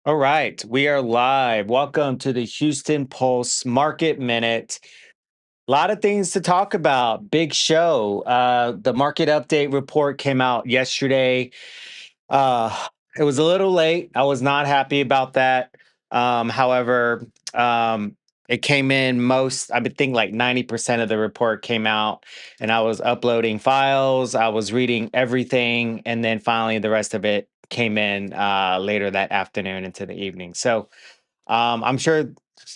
All right, we are live. Welcome to the Houston Pulse Market Minute. A lot of things to talk about. Big show. The market update report came out yesterday. It was a little late. I was not happy about that. However, it came in I would think like 90% of the report came out, and I was uploading files. I was reading everything. And then finally, the rest of it came in later that afternoon into the evening. So I'm sure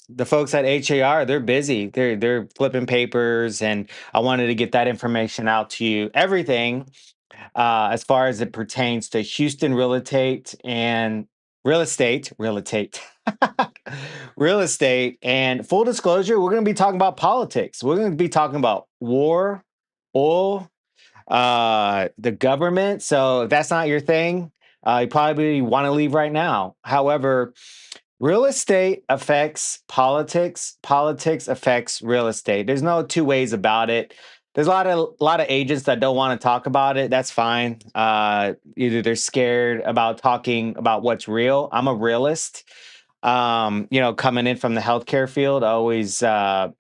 the folks at HAR, they're busy. They're flipping papers, and I wanted to get that information out to you. Everything as far as it pertains to Houston real estate, real estate. And full disclosure, we're going to be talking about politics. We're going to be talking about war, oil, the government. So if that's not your thing, you probably want to leave right now. However, real estate affects politics. Politics affects real estate. There's no two ways about it. There's a lot of agents that don't want to talk about it. That's fine. Either they're scared about talking about what's real. I'm a realist. Coming in from the healthcare field, I always telling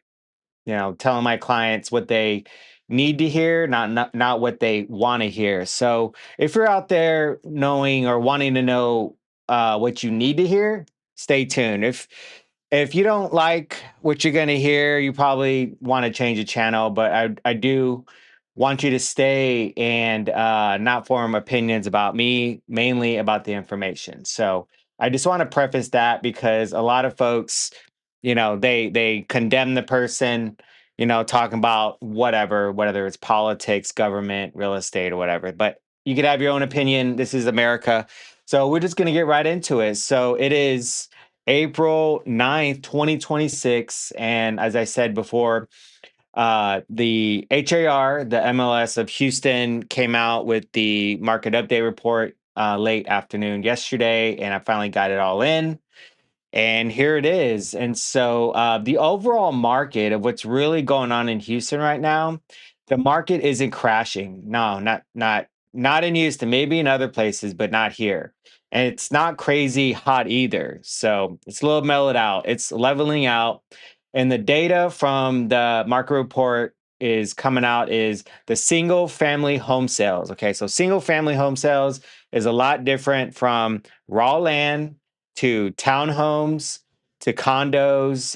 my clients what they need to hear, not what they want to hear. So if you're out there knowing or wanting to know what you need to hear, stay tuned. If you don't like what you're going to hear, you probably want to change the channel. But I do want you to stay and not form opinions about me, mainly about the information. So I just want to preface that because a lot of folks, they condemn the person, talking about whatever, whether it's politics, government, real estate, or whatever. But you could have your own opinion. This is America. So we're just going to get right into it. So it is April 9th, 2026. And as I said before, the HAR, the MLS of Houston, came out with the market update report late afternoon yesterday. And I finally got it all in. And here it is. And so the overall market of what's really going on in Houston right now, the market isn't crashing. No, not in Houston, maybe in other places, but not here. And it's not crazy hot either. So it's a little mellowed out. It's leveling out. And the data from the market report is coming out is the single family home sales. Okay, so single family home sales is a lot different from raw land to townhomes to condos.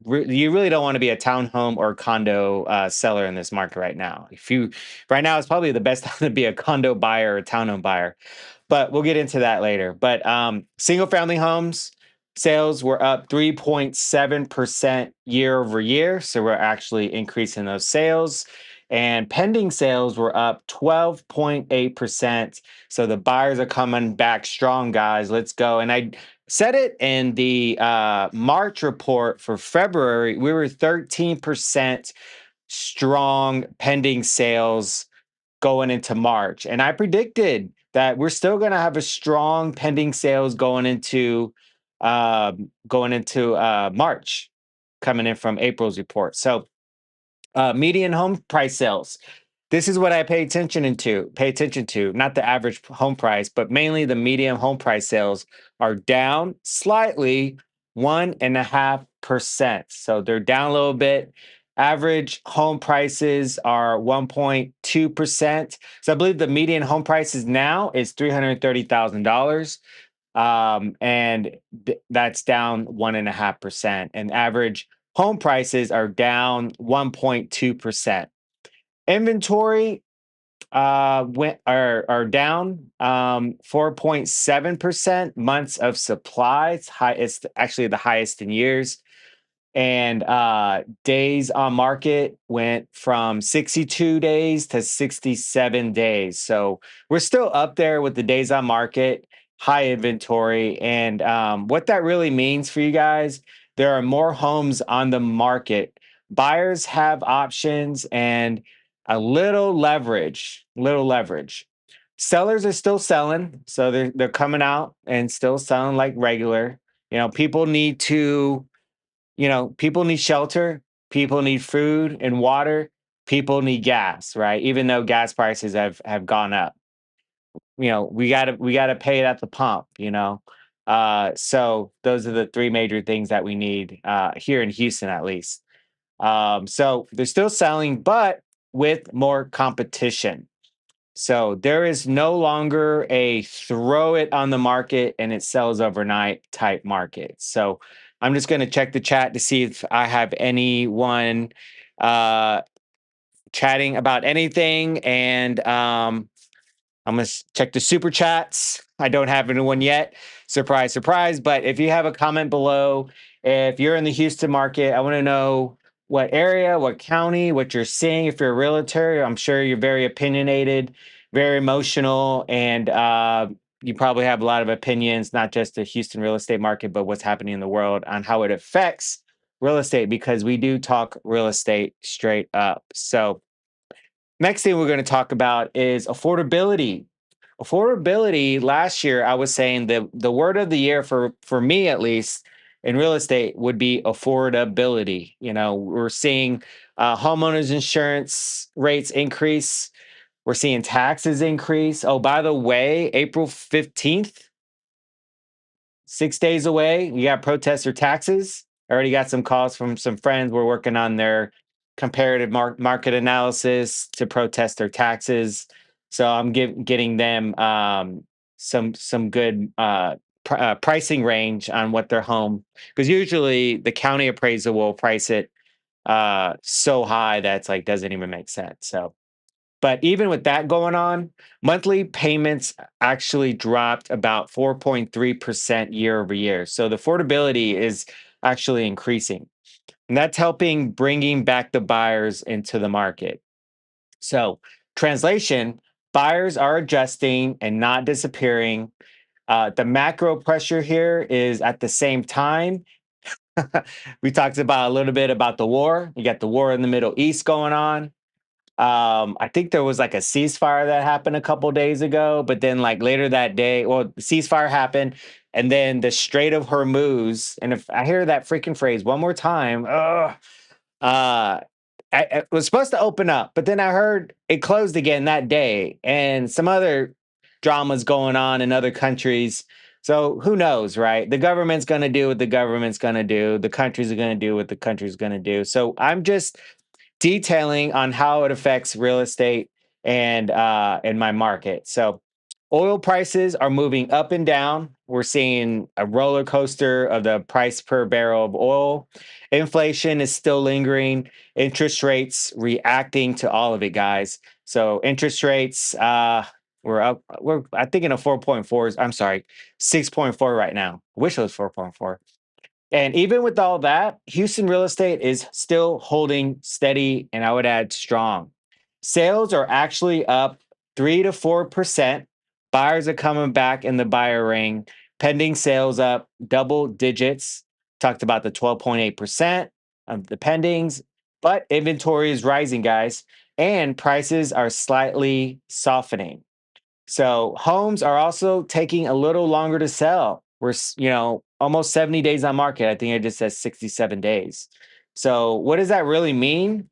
You really don't want to be a townhome or condo seller in this market right now. If you right now, it's probably the best time to be a condo buyer or a townhome buyer, but we'll get into that later. But single family homes sales were up 3.7% year over year. So we're actually increasing those sales. And pending sales were up 12.8%. So the buyers are coming back strong, guys. Let's go. And I said it in the March report for February. We were 13% strong pending sales going into March. And I predicted that we're still going to have a strong pending sales going into March, coming in from April's report. So median home price sales. This is what I pay attention to, not the average home price, but mainly the median home price sales are down slightly 1.5%. So they're down a little bit. Average home prices are 1.2%. So I believe the median home prices now is $330,000. That's down 1.5%. And average home prices are down 1.2%. Inventory went are down 4.7%. Months of supply, it's high. It's actually the highest in years. And days on market went from 62 days to 67 days. So we're still up there with the days on market, high inventory. And what that really means for you guys, there are more homes on the market. Buyers have options and a little leverage, little leverage. Sellers are still selling, so they're coming out and still selling like regular. People need to people need shelter, people need food and water, people need gas, right? Even though gas prices have gone up. We got to pay it at the pump. So those are the three major things that we need here in Houston, at least. So they're still selling, but with more competition. So there is no longer a throw it on the market and it sells overnight type market. So I'm just going to check the chat to see if I have anyone uh, chatting about anything. And I'm going to check the super chats. I don't have anyone yet. Surprise, surprise. But if you have a comment below, if you're in the Houston market, I want to know what area, what county, what you're seeing. If you're a realtor, I'm sure you're very opinionated, very emotional, and you probably have a lot of opinions, not just the Houston real estate market, but what's happening in the world on how it affects real estate, because we do talk real estate straight up. So, next thing we're going to talk about is affordability. Affordability, last year I was saying the word of the year for me, at least in real estate, would be affordability. You know, we're seeing homeowners insurance rates increase. We're seeing taxes increase. Oh, by the way, April 15th, 6 days away. You got protester taxes. I already got some calls from some friends. We're working on their comparative market analysis to protest their taxes. So I'm getting them some good pricing range on what their home, because usually the county appraiser will price it so high that it's like doesn't even make sense. So, but even with that going on, monthly payments actually dropped about 4.3% year over year. So the affordability is actually increasing. And that's helping bringing back the buyers into the market. So, translation, buyers are adjusting and not disappearing. The macro pressure here is at the same time. We talked about a little bit about the war. You got the war in the Middle East going on. I think there was like a ceasefire that happened a couple days ago, but then like later that day, well, the ceasefire happened, and then the Strait of Hormuz. And if I hear that freaking phrase one more time, uh, it was supposed to open up, but then I heard it closed again that day, and some other dramas going on in other countries. So who knows, right? The government's going to do what the government's going to do. The countries are going to do what the country's going to do. So I'm just detailing on how it affects real estate and in my market. So oil prices are moving up and down. We're seeing a roller coaster of the price per barrel of oil. Inflation is still lingering. Interest rates reacting to all of it, guys. So interest rates, we're up. We're I think in a 4.4. I'm sorry, 6.4 right now. Wish it was 4.4. And even with all that, Houston real estate is still holding steady, and I would add strong. Sales are actually up 3 to 4%. Buyers are coming back in the buyer ring. Pending sales up double digits. Talked about the 12.8% of the pendings, but inventory is rising, guys, and prices are slightly softening. So homes are also taking a little longer to sell. We're, almost 70 days on market. I think it just says 67 days. So what does that really mean?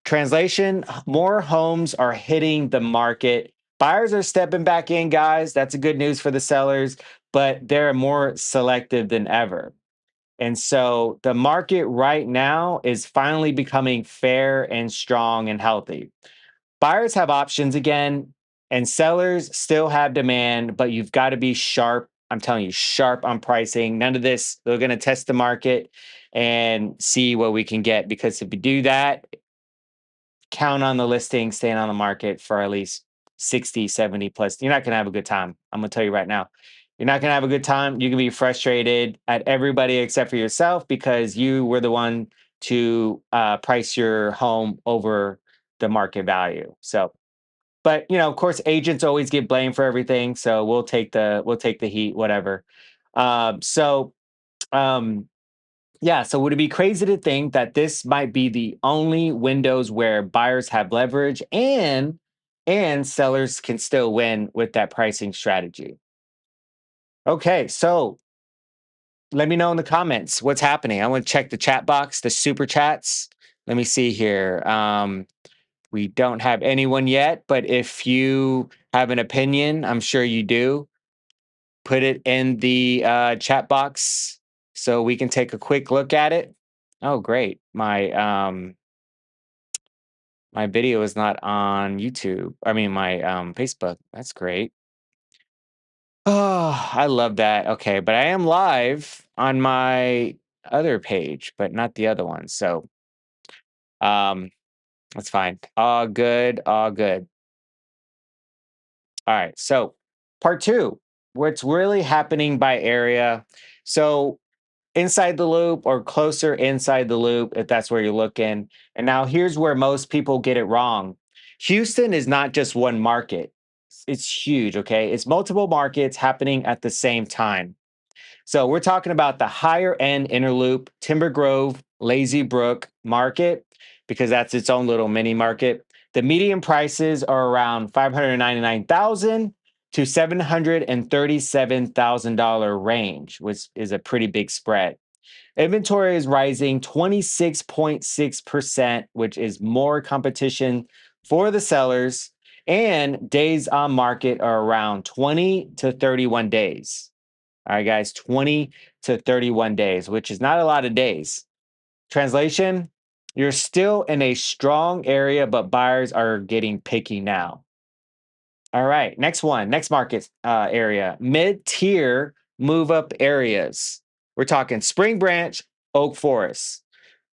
Translation, more homes are hitting the market. Buyers are stepping back in, guys. That's a good news for the sellers, but they're more selective than ever. And so the market right now is finally becoming fair and strong and healthy. Buyers have options again, and sellers still have demand, but you've got to be sharp. I'm telling you, sharp on pricing. None of this, they're going to test the market and see what we can get. Because if you do that, count on the listing staying on the market for at least 60, 70 plus. You're not going to have a good time. I'm going to tell you right now. You're not going to have a good time. You can be frustrated at everybody except for yourself because you were the one to price your home over the market value. So, but of course, agents always get blamed for everything. So we'll take the heat, whatever. So um, yeah, so would it be crazy to think that this might be the only windows where buyers have leverage and sellers can still win with that pricing strategy? Okay, so let me know in the comments what's happening. I want to check the chat box, the super chats. Let me see here. We don't have anyone yet, but if you have an opinion, I'm sure you do. put it in the chat box so we can take a quick look at it. Oh, great. My video is not on YouTube. I mean my Facebook. That's great. Oh, I love that. Okay, but I am live on my other page, but not the other one. So um that's fine. All good, all good. All right. So part two, what's really happening by area. So inside the loop or closer inside the loop, if that's where you're looking. And now here's where most people get it wrong. Houston is not just one market. It's huge, okay? It's multiple markets happening at the same time. So we're talking about the higher end inner loop, Timber Grove, Lazy Brook market, because that's its own little mini market. The median prices are around 599,000 to $737,000 range, which is a pretty big spread. Inventory is rising 26.6%, which is more competition for the sellers, and days on market are around 20 to 31 days. All right, guys, 20 to 31 days, which is not a lot of days. Translation, you're still in a strong area, but buyers are getting picky now. All right, next one, next market area, mid-tier move-up areas. We're talking Spring Branch, Oak Forest.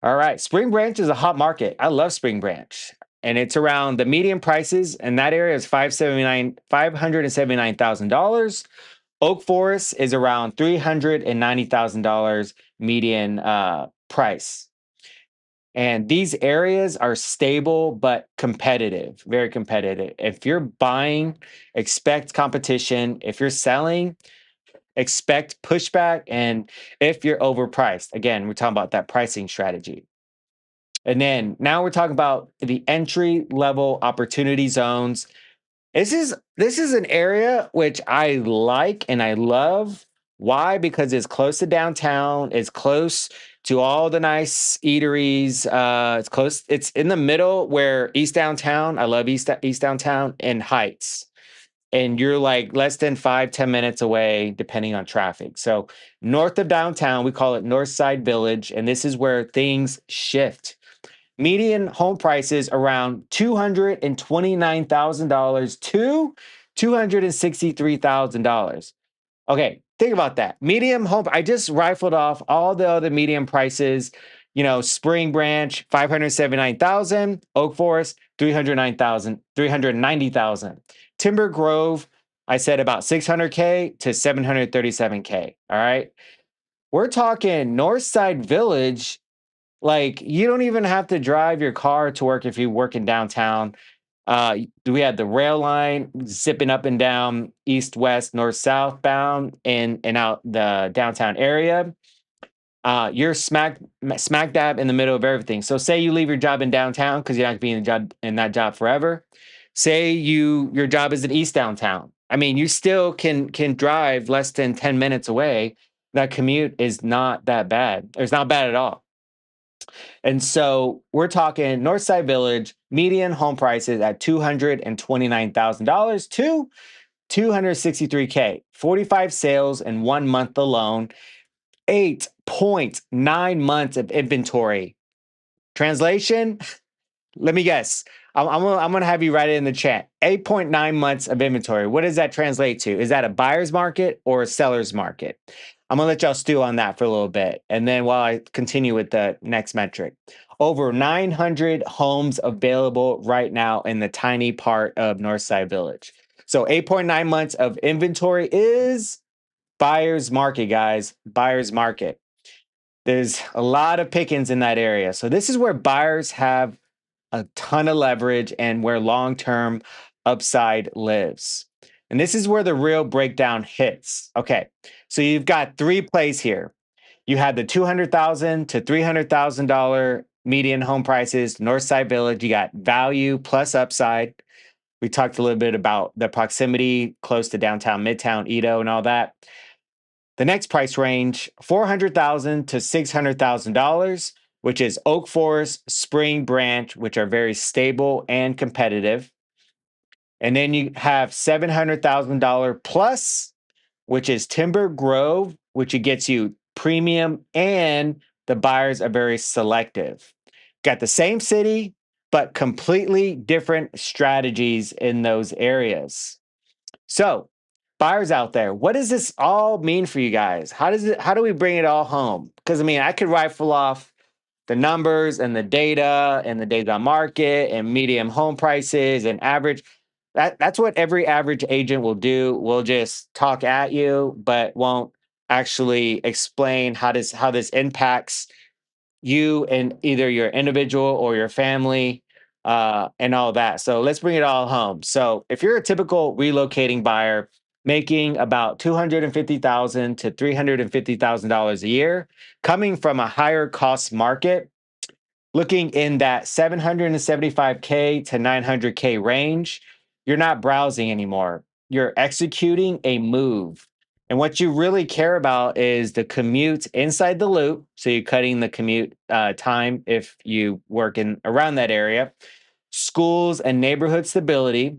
All right, Spring Branch is a hot market. I love Spring Branch. And it's around the median prices, and that area is $579,000. Oak Forest is around $390,000 median price. And these areas are stable but competitive, very competitive. If you're buying, expect competition. If you're selling, expect pushback. And if you're overpriced, again, we're talking about that pricing strategy. And then now we're talking about the entry level opportunity zones. This is an area which I like and I love. Why? Because it's close to downtown. It's close to all the nice eateries. It's close. It's in the middle where East Downtown. I love East Downtown and Heights. And you're like less than 5-10 minutes away, depending on traffic. So north of downtown, we call it North Side Village, and this is where things shift. Median home prices around $229,000 to $263,000. Okay, think about that. Medium home, I just rifled off all the other medium prices. Spring Branch, 579,000, Oak Forest, 309,000, 390,000. Timber Grove, I said about 600K to 737K. All right. We're talking Northside Village, like, you don't even have to drive your car to work if you work in downtown. We had the rail line zipping up and down east, west, north, southbound, and out the downtown area. You're smack dab in the middle of everything. So, say you leave your job in downtown because you're not going to be in that job forever. Say your job is in east downtown. I mean, you still can drive less than 10 minutes away. That commute is not that bad. It's not bad at all. And so we're talking Northside Village, median home prices at $229,000 to 263K, 45 sales in 1 month alone, 8.9 months of inventory. Translation, let me guess. I'm gonna have you write it in the chat. 8.9 months of inventory. What does that translate to? Is that a buyer's market or a seller's market? I'm gonna let y'all stew on that for a little bit. And then while I continue with the next metric, over 900 homes available right now in the tiny part of Northside Village. So 8.9 months of inventory is buyer's market, guys. Buyer's market. There's a lot of pickings in that area. So this is where buyers have a ton of leverage and where long-term upside lives. And this is where the real breakdown hits. Okay, so you've got three plays here. You had the $200,000 to $300,000 median home prices, Northside Village. You got value plus upside. We talked a little bit about the proximity close to downtown, Midtown, Edo, and all that. The next price range, $400,000 to $600,000, which is Oak Forest, Spring Branch, which are very stable and competitive. And then you have $700,000 plus, which is Timber Grove, which it gets you premium, and the buyers are very selective. Got the same city, but completely different strategies in those areas. So, buyers out there, what does this all mean for you guys? How do we bring it all home? Because I mean, I could rifle off the numbers and the data and the days on market and medium home prices and average. That's what every average agent will do. Will just talk at you, but won't actually explain how this impacts you and either your individual or your family, and all that. So let's bring it all home. So if you're a typical relocating buyer making about $250,000 to $350,000 a year, coming from a higher cost market, looking in that 775K to 900K range, you're not browsing anymore. You're executing a move. And what you really care about is the commute inside the loop. So you're cutting the commute time if you work in around that area, schools and neighborhood stability,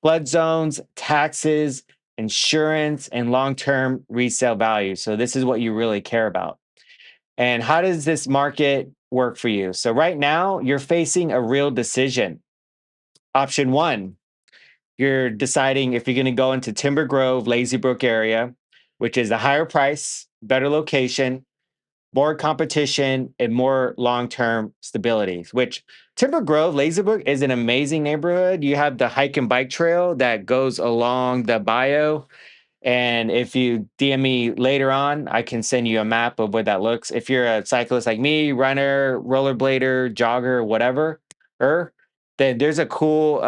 flood zones, taxes, insurance, and long term resale value. So this is what you really care about. And how does this market work for you? So, right now, you're facing a real decision. Option one, you're deciding if you're going to go into Timber Grove, Lazy Brook area, which is a higher price, better location, more competition, and more long term stability. Which Timber Grove, Lazy Brook is an amazing neighborhood. You have the hike and bike trail that goes along the bio, and if you DM me later on, I can send you a map of what that looks. If you're a cyclist like me, runner, rollerblader, jogger, whatever, then there's a cool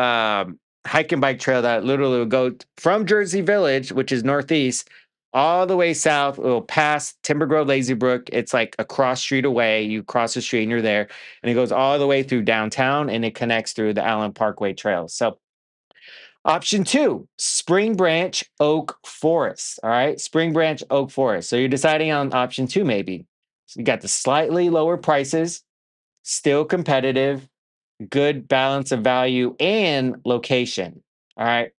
hike and bike trail that literally will go from Jersey Village, which is northeast, all the way south. It will pass Timber Grove, Lazy Brook. It's like a cross street away. You cross the street and you're there. And it goes all the way through downtown and it connects through the Allen Parkway Trail. So option two, Spring Branch Oak Forest. All right, Spring Branch Oak Forest. So you're deciding on option two, maybe. So you got the slightly lower prices, still competitive, good balance of value and location. All right.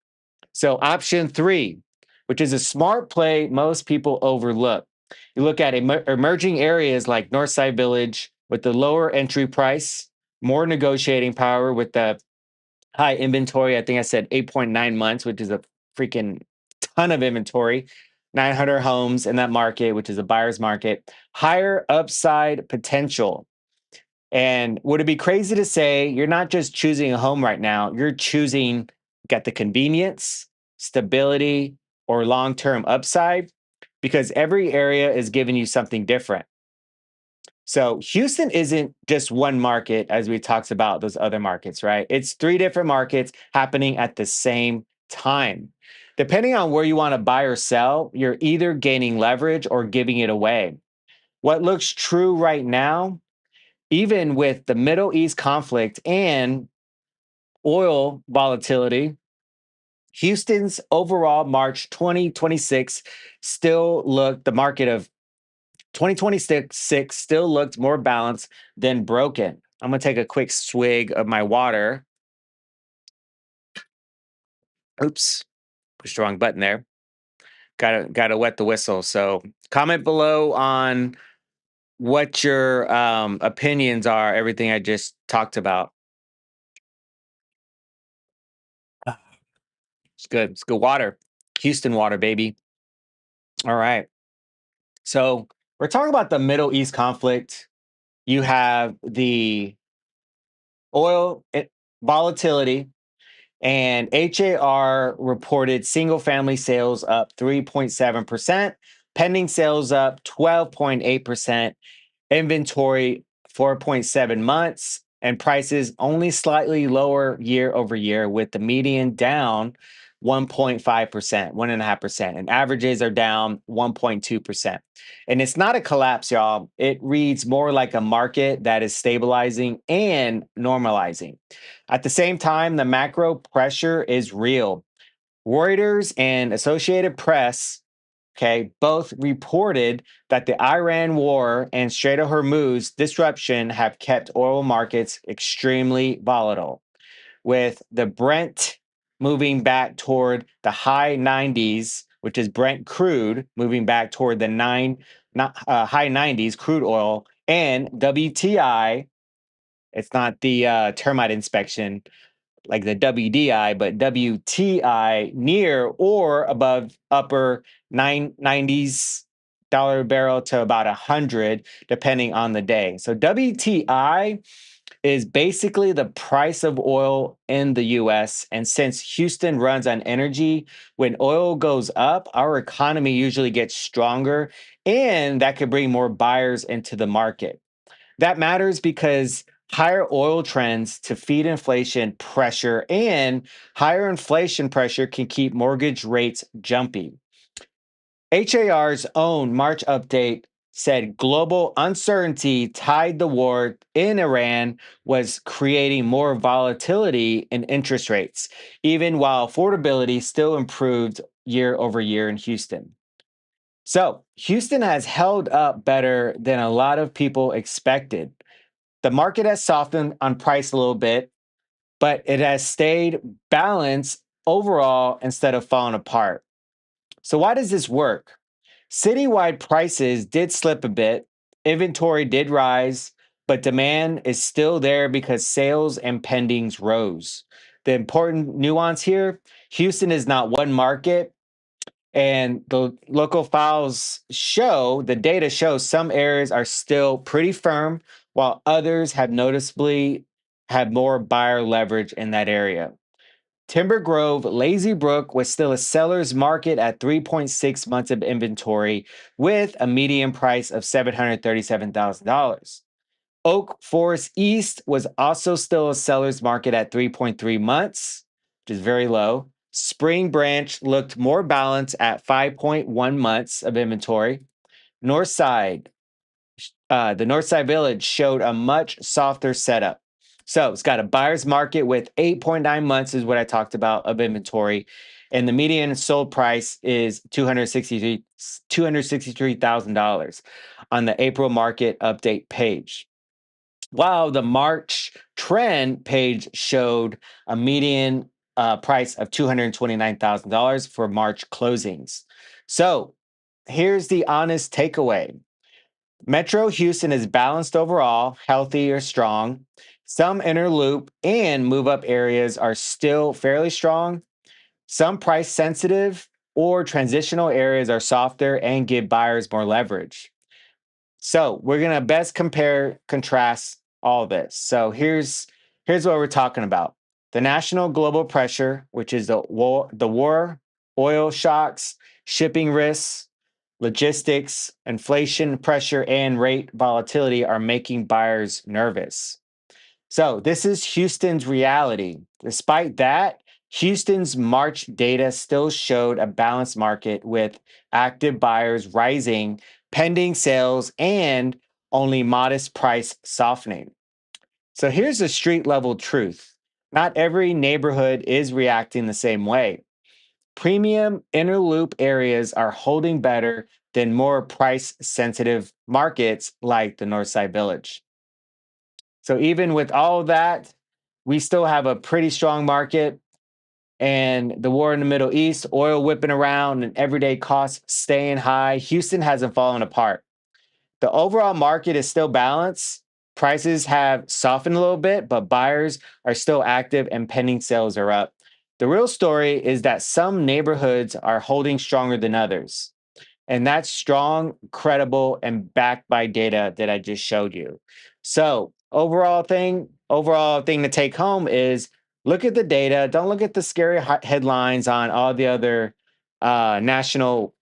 So option three, which is a smart play most people overlook. You look at emerging areas like Northside Village with the lower entry price, more negotiating power with the high inventory. I think I said 8.9 months, which is a freaking ton of inventory. 900 homes in that market, which is a buyer's market. Higher upside potential. And would it be crazy to say you're not just choosing a home right now, you're choosing get the convenience, stability, or long-term upside because every area is giving you something different. So Houston isn't just one market as we talked about those other markets, right? It's three different markets happening at the same time. Depending on where you want to buy or sell, you're either gaining leverage or giving it away. What looks true right now, even with the Middle East conflict and oil volatility, Houston's overall March 2026 still looked the market of 2026 still looked more balanced than broken. I'm gonna take a quick swig of my water. Oops, pushed the wrong button there. Gotta wet the whistle. So comment below on what your opinions are. Everything I just talked about. It's good. It's good water. Houston water, baby. All right. So we're talking about the Middle East conflict. You have the oil volatility. And HAR reported single family sales up 3.7%, pending sales up 12.8%, inventory 4.7 months, and prices only slightly lower year over year, with the median down 1.5%, 1.5%, and averages are down 1.2%. And it's not a collapse, y'all. It reads more like a market that is stabilizing and normalizing. At the same time, the macro pressure is real. Reuters and Associated Press, okay, both reported that the Iran war and Strait of Hormuz disruption have kept oil markets extremely volatile, with the Brent moving back toward the high 90s which is Brent crude, moving back toward the high 90s crude oil, and WTI. It's not the termite inspection like the WDI, but WTI near or above upper 90s dollar a barrel to about 100 depending on the day. So WTI is basically the price of oil in the US, and since Houston runs on energy, when oil goes up, our economy usually gets stronger, and that could bring more buyers into the market. That matters because higher oil trends to feed inflation pressure, and higher inflation pressure can keep mortgage rates jumpy. HAR's own March update said global uncertainty tied the war in Iran was creating more volatility in interest rates, even while affordability still improved year over year in Houston. So, Houston has held up better than a lot of people expected. The market has softened on price a little bit, but it has stayed balanced overall instead of falling apart. So, why does this work? Citywide prices did slip a bit, inventory did rise, but demand is still there because sales and pendings rose. The important nuance here: Houston is not one market, and the local files show, the data shows some areas are still pretty firm, while others have noticeably had more buyer leverage in that area. Timber Grove, Lazy Brook was still a seller's market at 3.6 months of inventory with a median price of $737,000. Oak Forest East was also still a seller's market at 3.3 months, which is very low. Spring Branch looked more balanced at 5.1 months of inventory. Northside, the Northside Village showed a much softer setup. So it's got a buyer's market with 8.9 months, is what I talked about, of inventory. And the median sold price is $263,000 on the April market update page. While the March trend page showed a median price of $229,000 for March closings. So here's the honest takeaway: Metro Houston is balanced overall, healthy or strong. Some inner loop and move up areas are still fairly strong. Some price sensitive or transitional areas are softer and give buyers more leverage. So we're gonna best compare, contrast all this. So here's what we're talking about: the national global pressure, which is the war, oil shocks, shipping risks, logistics, inflation pressure, and rate volatility are making buyers nervous. So this is Houston's reality. Despite that, Houston's March data still showed a balanced market with active buyers rising, pending sales, and only modest price softening. So here's the street level truth: not every neighborhood is reacting the same way. Premium inner loop areas are holding better than more price sensitive markets like the Northside Village. So even with all of that, we still have a pretty strong market, and the war in the Middle East, oil whipping around, and everyday costs staying high. Houston hasn't fallen apart. The overall market is still balanced. Prices have softened a little bit, but buyers are still active and pending sales are up. The real story is that some neighborhoods are holding stronger than others. And that's strong, credible, and backed by data that I just showed you. So, overall thing to take home is look at the data. Don't look at the scary headlines on all the other national,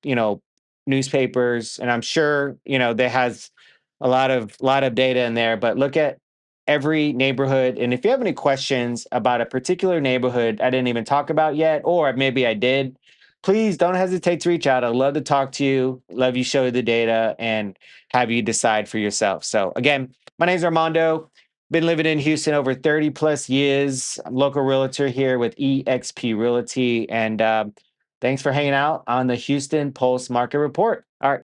newspapers. And I'm sure, they has a lot of data in there, but look at every neighborhood. And if you have any questions about a particular neighborhood I didn't even talk about yet, or maybe I did, please don't hesitate to reach out. I'd love to talk to you, love you show you the data, and have you decide for yourself. So again, my name is Armando. Been living in Houston over 30 plus years. I'm a local realtor here with EXP Realty. And thanks for hanging out on the Houston Pulse Market Report. All right.